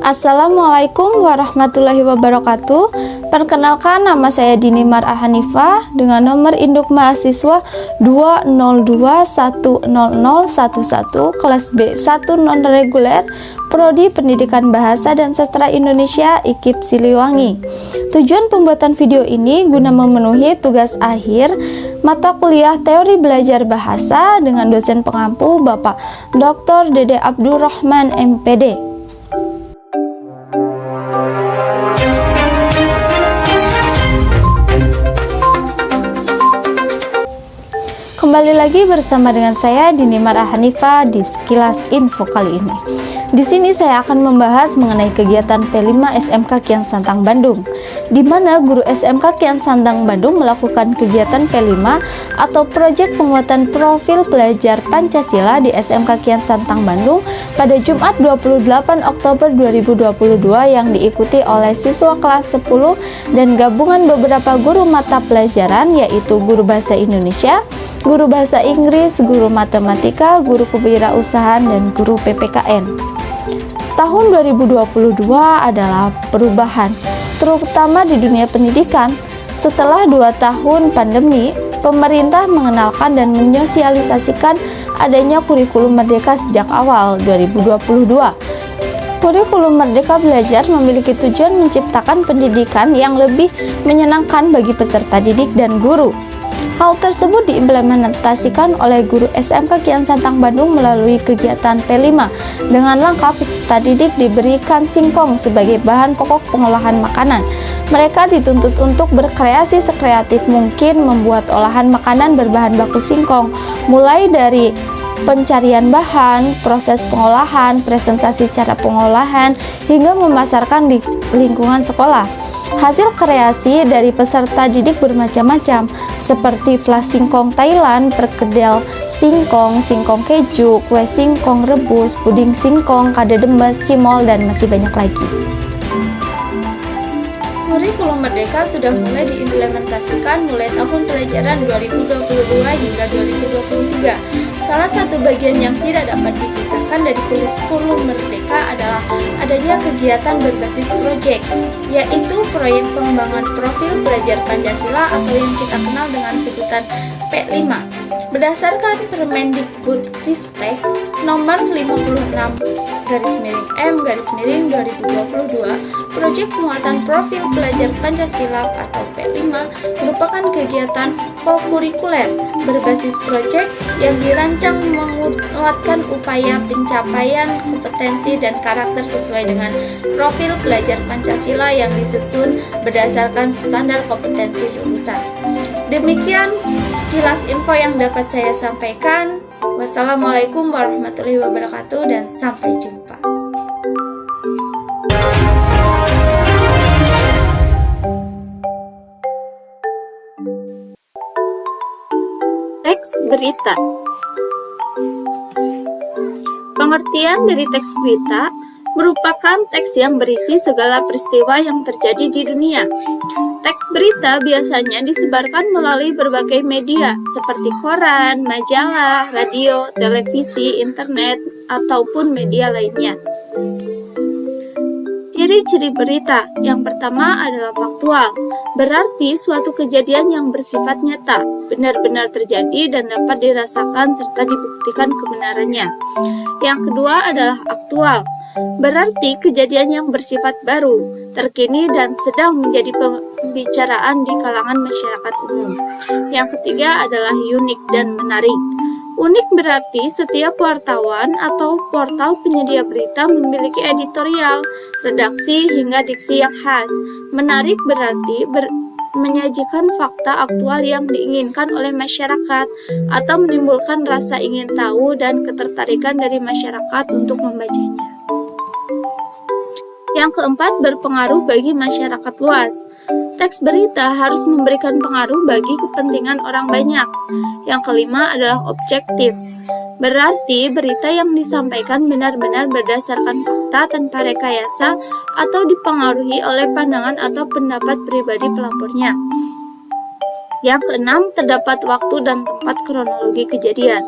Assalamualaikum warahmatullahi wabarakatuh. Perkenalkan, nama saya Dini Mar'ah Hanifah dengan nomor induk mahasiswa 202100111 kelas B1 non reguler Prodi Pendidikan Bahasa dan Sastra Indonesia IKIP Siliwangi. Tujuan pembuatan video ini guna memenuhi tugas akhir mata kuliah Teori Belajar Bahasa dengan dosen pengampu Bapak Dr. Dede Abdurrahman MPD. Kembali lagi bersama dengan saya Dini Mar'ah Hanifah di Sekilas Info kali ini. Di sini saya akan membahas mengenai kegiatan P5 SMK Kian Santang Bandung, di mana guru SMK Kian Santang Bandung melakukan kegiatan P5 atau proyek penguatan profil pelajar Pancasila di SMK Kian Santang Bandung pada Jumat 28 Oktober 2022 yang diikuti oleh siswa kelas 10 dan gabungan beberapa guru mata pelajaran, yaitu guru bahasa Indonesia, guru bahasa Inggris, guru matematika, guru kewirausahaan, dan guru PPKN. Tahun 2022 adalah perubahan, terutama di dunia pendidikan. Setelah 2 tahun pandemi, pemerintah mengenalkan dan menyosialisasikan adanya kurikulum merdeka sejak awal 2022. Kurikulum Merdeka Belajar memiliki tujuan menciptakan pendidikan yang lebih menyenangkan bagi peserta didik dan guru. Hal tersebut diimplementasikan oleh guru SMK Kian Santang Bandung melalui kegiatan P5. Dengan lengkap, peserta didik diberikan singkong sebagai bahan pokok pengolahan makanan. Mereka dituntut untuk berkreasi sekreatif mungkin membuat olahan makanan berbahan baku singkong, mulai dari pencarian bahan, proses pengolahan, presentasi cara pengolahan, hingga memasarkan di lingkungan sekolah. Hasil kreasi dari peserta didik bermacam-macam, seperti flash singkong Thailand, perkedel singkong, singkong keju, kue singkong rebus, puding singkong, kade dembas, cimol, dan masih banyak lagi. Kurikulum Merdeka sudah mulai diimplementasikan mulai tahun pelajaran 2022 hingga 2023. Salah satu bagian yang tidak dapat dipisahkan dari kurikulum Merdeka adalah adanya kegiatan berbasis proyek, yaitu proyek pengembangan profil pelajar Pancasila atau yang kita kenal dengan sebutan P5. Berdasarkan Permendikbudristek nomor 56/M/2022, proyek penguatan profil pelajar Pancasila atau P5 merupakan kegiatan kokurikuler berbasis proyek yang dirancang menguatkan upaya pencapaian kompetensi dan karakter sesuai dengan profil pelajar Pancasila yang disusun berdasarkan standar kompetensi lulusan. Demikian sekilas info yang dapat saya sampaikan. Wassalamualaikum warahmatullahi wabarakatuh dan sampai jumpa. Teks berita. Pengertian dari teks berita merupakan teks yang berisi segala peristiwa yang terjadi di dunia. Teks berita biasanya disebarkan melalui berbagai media seperti koran, majalah, radio, televisi, internet, ataupun media lainnya. Ciri-ciri berita yang pertama adalah faktual, berarti suatu kejadian yang bersifat nyata, benar-benar terjadi dan dapat dirasakan serta dibuktikan kebenarannya. Yang kedua adalah aktual, berarti kejadian yang bersifat baru, terkini dan sedang menjadi pembicaraan di kalangan masyarakat umum. Yang ketiga adalah unik dan menarik. Unik berarti setiap wartawan atau portal penyedia berita memiliki editorial, redaksi, hingga diksi yang khas. Menarik berarti menyajikan fakta aktual yang diinginkan oleh masyarakat atau menimbulkan rasa ingin tahu dan ketertarikan dari masyarakat untuk membacanya. Yang keempat, berpengaruh bagi masyarakat luas. Teks berita harus memberikan pengaruh bagi kepentingan orang banyak. Yang kelima adalah objektif. Berarti berita yang disampaikan benar-benar berdasarkan fakta tanpa rekayasa atau dipengaruhi oleh pandangan atau pendapat pribadi pelapornya. Yang keenam, terdapat waktu dan tempat kronologi kejadian.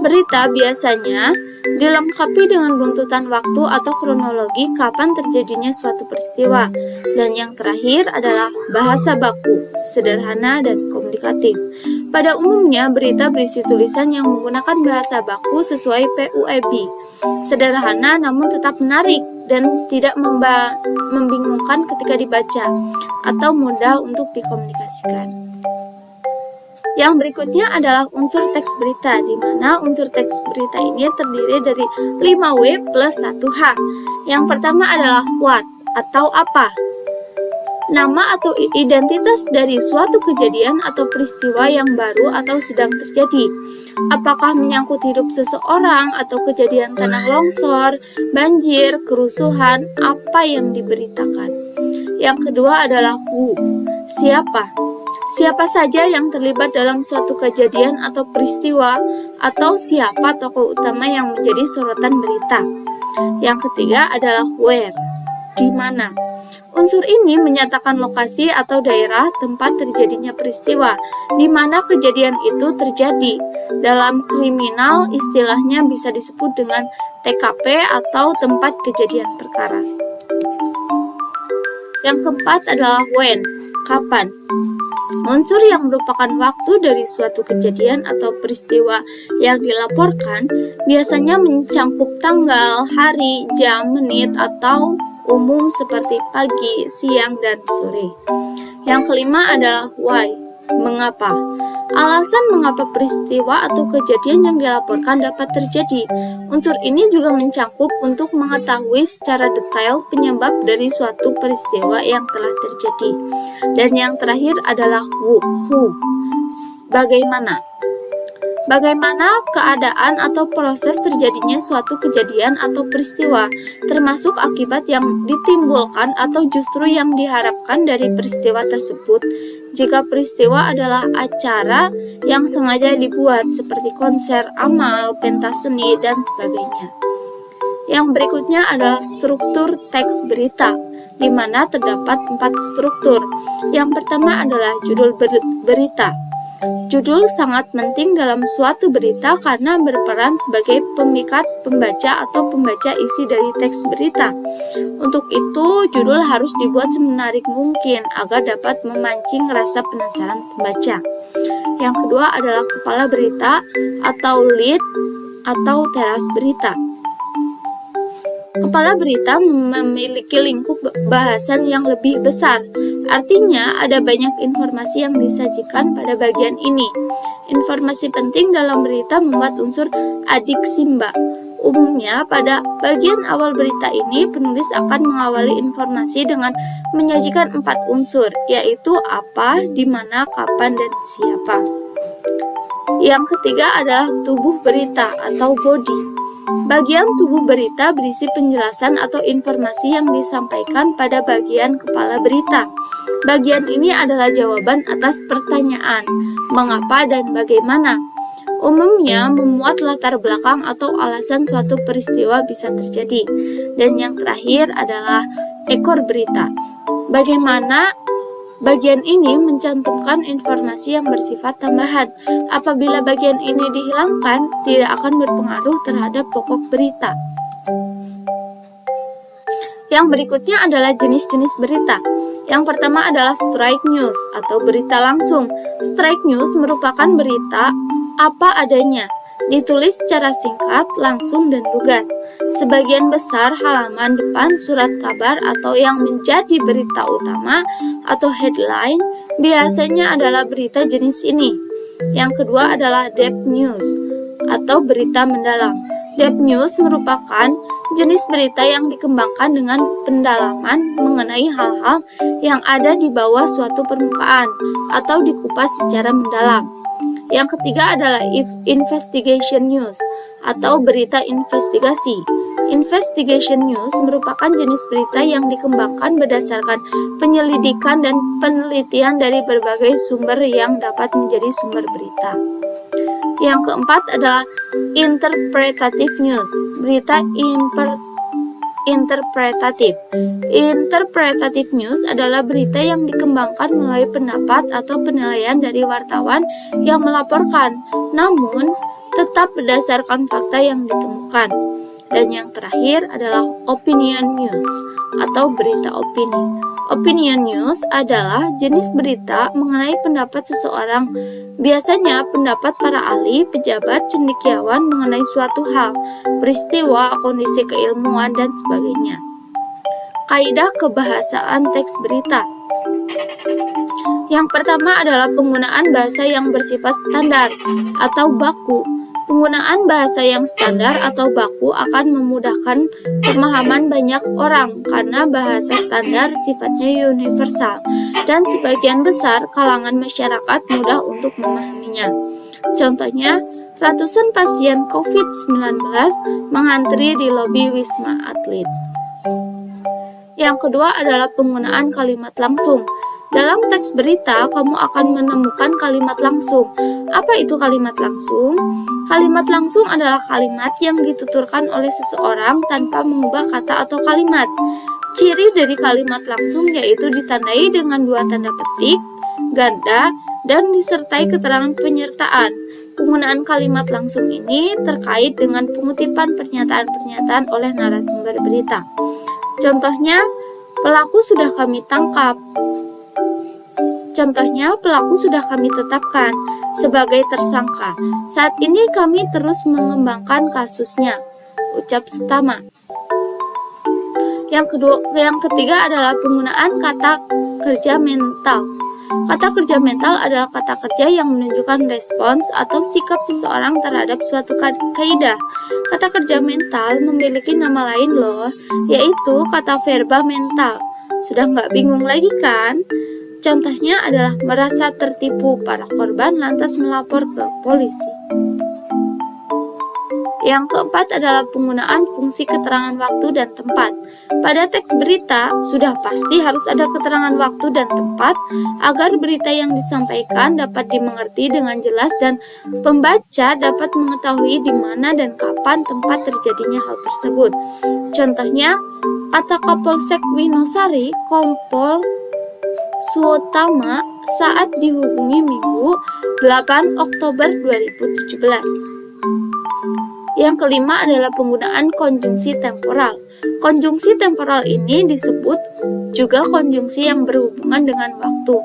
Berita biasanya dilengkapi dengan runtutan waktu atau kronologi kapan terjadinya suatu peristiwa. Dan yang terakhir adalah bahasa baku, sederhana dan komunikatif. Pada umumnya, berita berisi tulisan yang menggunakan bahasa baku sesuai PUEB. Sederhana namun tetap menarik dan tidak membingungkan ketika dibaca atau mudah untuk dikomunikasikan. Yang berikutnya adalah unsur teks berita, di mana unsur teks berita ini terdiri dari 5W plus 1H. Yang pertama adalah what atau apa. Nama atau identitas dari suatu kejadian atau peristiwa yang baru atau sedang terjadi. Apakah menyangkut hidup seseorang atau kejadian tanah longsor, banjir, kerusuhan, apa yang diberitakan. Yang kedua adalah who, siapa. Siapa saja yang terlibat dalam suatu kejadian atau peristiwa, atau siapa tokoh utama yang menjadi sorotan berita. Yang ketiga adalah where, di mana. Unsur ini menyatakan lokasi atau daerah tempat terjadinya peristiwa, di mana kejadian itu terjadi. Dalam kriminal, istilahnya bisa disebut dengan TKP atau tempat kejadian perkara. Yang keempat adalah when, kapan. Unsur yang merupakan waktu dari suatu kejadian atau peristiwa yang dilaporkan biasanya mencangkup tanggal, hari, jam, menit, atau umum seperti pagi, siang, dan sore. Yang kelima adalah why, mengapa. Alasan mengapa peristiwa atau kejadian yang dilaporkan dapat terjadi. Unsur ini juga mencangkup untuk mengetahui secara detail penyebab dari suatu peristiwa yang telah terjadi. Dan yang terakhir adalah who, bagaimana. Bagaimana keadaan atau proses terjadinya suatu kejadian atau peristiwa, termasuk akibat yang ditimbulkan atau justru yang diharapkan dari peristiwa tersebut. Jika peristiwa adalah acara yang sengaja dibuat seperti konser, amal, pentas seni, dan sebagainya. Yang berikutnya adalah struktur teks berita, di mana terdapat 4 struktur. Yang pertama adalah judul berita. Judul sangat penting dalam suatu berita karena berperan sebagai pemikat pembaca atau pembaca isi dari teks berita. Untuk itu, judul harus dibuat semenarik mungkin agar dapat memancing rasa penasaran pembaca. Yang kedua adalah kepala berita atau lead atau teras berita. Kepala berita memiliki lingkup bahasan yang lebih besar. Artinya, ada banyak informasi yang disajikan pada bagian ini. Informasi penting dalam berita membuat unsur adiksimba. Umumnya, pada bagian awal berita ini, penulis akan mengawali informasi dengan menyajikan 4 unsur, yaitu apa, di mana, kapan, dan siapa. Yang ketiga adalah tubuh berita atau body. Bagian tubuh berita berisi penjelasan atau informasi yang disampaikan pada bagian kepala berita. Bagian ini adalah jawaban atas pertanyaan, mengapa dan bagaimana. Umumnya memuat latar belakang atau alasan suatu peristiwa bisa terjadi. Dan yang terakhir adalah ekor berita. Bagaimana bagian ini mencantumkan informasi yang bersifat tambahan. Apabila bagian ini dihilangkan, tidak akan berpengaruh terhadap pokok berita. Yang berikutnya adalah jenis-jenis berita. Yang pertama adalah straight news atau berita langsung. Straight news merupakan berita apa adanya, ditulis secara singkat, langsung, dan lugas. Sebagian besar halaman depan surat kabar atau yang menjadi berita utama atau headline biasanya adalah berita jenis ini. Yang kedua adalah depth news atau berita mendalam. Depth news merupakan jenis berita yang dikembangkan dengan pendalaman mengenai hal-hal yang ada di bawah suatu permukaan atau dikupas secara mendalam. Yang ketiga adalah investigation news atau berita investigasi. Investigation news merupakan jenis berita yang dikembangkan berdasarkan penyelidikan dan penelitian dari berbagai sumber yang dapat menjadi sumber berita. Yang keempat adalah interpretative news, berita interpretatif. Interpretatif news adalah berita yang dikembangkan melalui pendapat atau penilaian dari wartawan yang melaporkan, namun tetap berdasarkan fakta yang ditemukan. Dan yang terakhir adalah opinion news atau berita opini. Opinion news adalah jenis berita mengenai pendapat seseorang, biasanya pendapat para ahli, pejabat, cendekiawan mengenai suatu hal, peristiwa, kondisi keilmuan, dan sebagainya. Kaidah kebahasaan teks berita. Yang pertama adalah penggunaan bahasa yang bersifat standar atau baku. Penggunaan bahasa yang standar atau baku akan memudahkan pemahaman banyak orang karena bahasa standar sifatnya universal dan sebagian besar kalangan masyarakat mudah untuk memahaminya. Contohnya, ratusan pasien COVID-19 mengantri di lobi Wisma Atlet. Yang kedua adalah penggunaan kalimat langsung. Dalam teks berita, kamu akan menemukan kalimat langsung. Apa itu kalimat langsung? Kalimat langsung adalah kalimat yang dituturkan oleh seseorang tanpa mengubah kata atau kalimat. Ciri dari kalimat langsung yaitu ditandai dengan dua tanda petik, ganda, dan disertai keterangan penyertaan. Penggunaan kalimat langsung ini terkait dengan pengutipan pernyataan-pernyataan oleh narasumber berita. Contohnya, pelaku sudah kami tangkap. Contohnya, pelaku sudah kami tetapkan sebagai tersangka. Saat ini kami terus mengembangkan kasusnya, ucap Sutama. Yang ketiga adalah penggunaan kata kerja mental. Kata kerja mental adalah kata kerja yang menunjukkan respons atau sikap seseorang terhadap suatu kaidah. Kata kerja mental memiliki nama lain loh, yaitu kata verba mental. Sudah nggak bingung lagi kan? Contohnya adalah merasa tertipu, para korban lantas melapor ke polisi. Yang keempat adalah penggunaan fungsi keterangan waktu dan tempat. Pada teks berita, sudah pasti harus ada keterangan waktu dan tempat agar berita yang disampaikan dapat dimengerti dengan jelas dan pembaca dapat mengetahui di mana dan kapan tempat terjadinya hal tersebut. Contohnya, kata Kapolsek Winosari, Kompol Suotama saat dihubungi Minggu 8 Oktober 2017. Yang kelima adalah penggunaan konjungsi temporal. Konjungsi temporal ini disebut juga konjungsi yang berhubungan dengan waktu.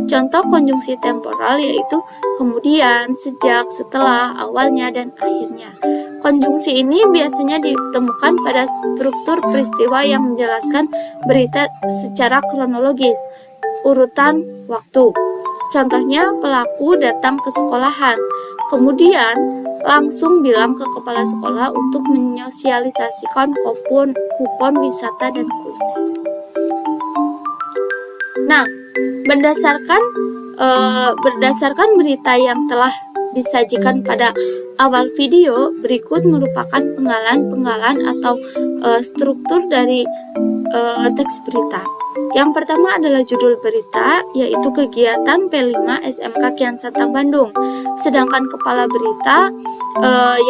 Contoh konjungsi temporal yaitu kemudian, sejak, setelah, awalnya, dan akhirnya. Konjungsi ini biasanya ditemukan pada struktur peristiwa yang menjelaskan berita secara kronologis, urutan waktu. Contohnya, pelaku datang ke sekolahan, kemudian langsung bilang ke kepala sekolah untuk menyosialisasikan kupon wisata dan kuliner. Nah, berdasarkan berita yang telah disajikan pada awal video, berikut merupakan penggalan atau struktur dari teks berita. Yang pertama adalah judul berita, yaitu kegiatan P5 SMK Kian Santang Bandung. Sedangkan kepala berita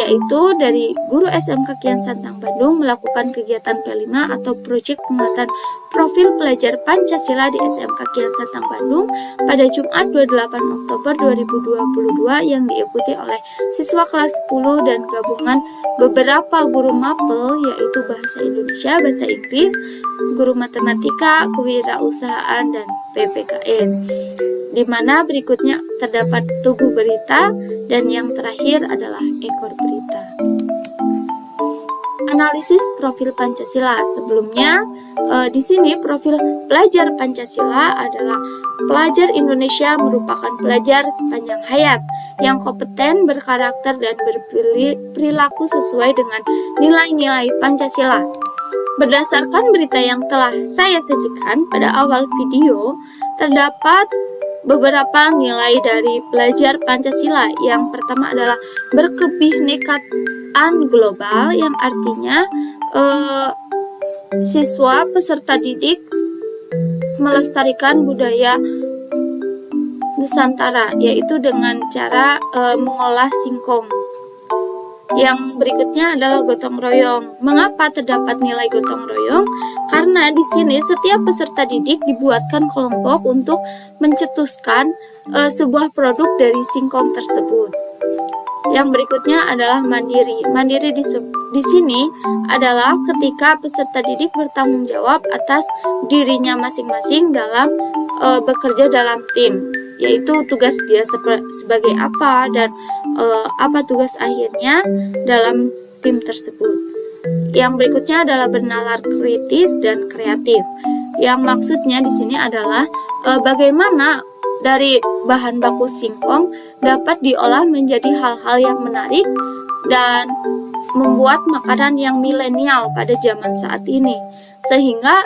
yaitu dari guru SMK Kian Santang Bandung melakukan kegiatan P5 atau proyek penguatan profil pelajar Pancasila di SMK Kian Santang Bandung pada Jumat 28 Oktober 2022 yang diikuti oleh siswa kelas 10 dan gabungan beberapa guru mapel, yaitu bahasa Indonesia, bahasa Inggris, guru matematika, kewirausahaan, dan PPKN. Di mana berikutnya terdapat tubuh berita dan yang terakhir adalah ekor berita. Analisis profil Pancasila. Sebelumnya di sini profil pelajar Pancasila adalah pelajar Indonesia merupakan pelajar sepanjang hayat yang kompeten, berkarakter, dan berperilaku sesuai dengan nilai-nilai Pancasila. Berdasarkan berita yang telah saya sajikan pada awal video, terdapat beberapa nilai dari pelajar Pancasila. Yang pertama adalah berkebinekaan global, yang artinya siswa peserta didik melestarikan budaya Nusantara, yaitu dengan cara mengolah singkong. Yang berikutnya adalah gotong royong. Mengapa terdapat nilai gotong royong? Karena di sini setiap peserta didik dibuatkan kelompok untuk mencetuskan sebuah produk dari singkong tersebut. Yang berikutnya adalah mandiri. Mandiri di sini adalah ketika peserta didik bertanggung jawab atas dirinya masing-masing dalam bekerja dalam tim, yaitu tugas dia sebagai apa dan apa tugas akhirnya dalam tim tersebut. Yang berikutnya adalah bernalar kritis dan kreatif. Yang maksudnya di sini adalah bagaimana dari bahan baku singkong dapat diolah menjadi hal-hal yang menarik dan membuat makanan yang milenial pada zaman saat ini, sehingga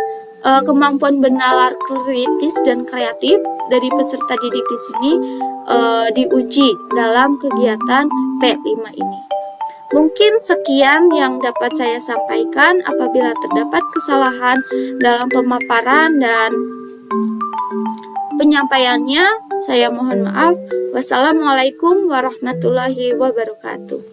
kemampuan bernalar kritis dan kreatif dari peserta didik di sini diuji dalam kegiatan P5 ini. Mungkin sekian yang dapat saya sampaikan. Apabila terdapat kesalahan dalam pemaparan dan penyampaiannya, saya mohon maaf. Wassalamualaikum warahmatullahi wabarakatuh.